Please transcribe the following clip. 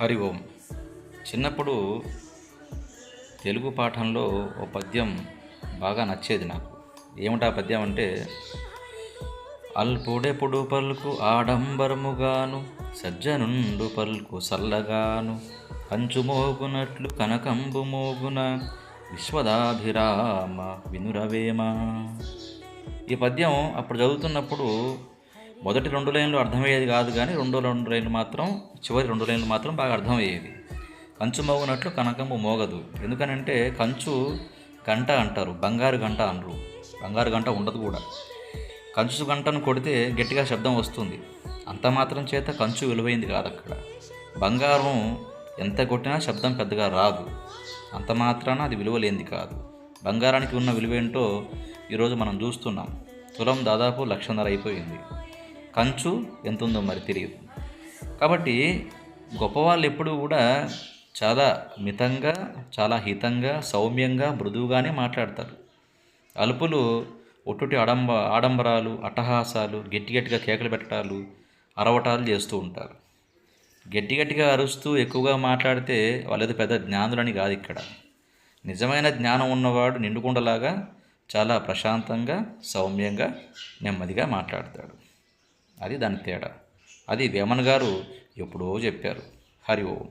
హరి ఓం. చిన్నప్పుడు తెలుగు పాఠంలో ఓ పద్యం బాగా నచ్చేది నాకు. ఏమిటా పద్యం అంటే, అల్పుడెప్పుడు పలుకు ఆడంబరముగాను, సజ్జనుండు పలుకు సల్లగాను, కంచుమోగునట్లు కనకంబు మోగున, విశ్వదాభిరామ వినురవేమ. ఈ పద్యం అప్పుడు చదువుతున్నప్పుడు మొదటి 2 లైన్లు అర్థమయ్యేది కాదు, కానీ రెండు లైన్లు మాత్రం, చివరి 2 లైన్లు మాత్రం బాగా అర్థమయ్యేది. కంచు మోగినట్లు కనకంబు మోగదు. ఎందుకనంటే కంచు గంట అంటారు, బంగారు గంట అనరు. బంగారు గంట ఉండదు కూడా. కంచు గంటను కొడితే గట్టిగా శబ్దం వస్తుంది. అంత మాత్రం చేత కంచు విలువైంది కాదు. అక్కడ బంగారం ఎంత కొట్టినా శబ్దం పెద్దగా రాదు. అంత మాత్రాన అది విలువలేంది కాదు. బంగారానికి ఉన్న విలువేంటో ఈరోజు మనం చూస్తున్నాం. తులం దాదాపు 1,50,000 అయిపోయింది. కంచు ఎంత ఉందో మరి తెలియదు. కాబట్టి గొప్పవాళ్ళు ఎప్పుడూ కూడా చాలా మితంగా, చాలా హితంగా, సౌమ్యంగా, మృదువుగానే మాట్లాడతారు. అల్పులు ఒట్టుటి ఆడంబరాలు, అట్టహాసాలు, గట్టిగా కేకలు పెట్టడాలు, అరవటాలు చేస్తూ ఉంటారు. గట్టిగా అరుస్తూ ఎక్కువగా మాట్లాడితే వాళ్ళేదో పెద్ద జ్ఞానులని కాదు. ఇక్కడ నిజమైన జ్ఞానం ఉన్నవాడు నిండుకుండలాగా చాలా ప్రశాంతంగా, సౌమ్యంగా, నెమ్మదిగా మాట్లాడతాడు. అది దాని తేడా. అది వేమన్ గారు ఎప్పుడో చెప్పారు. హరి ఓం.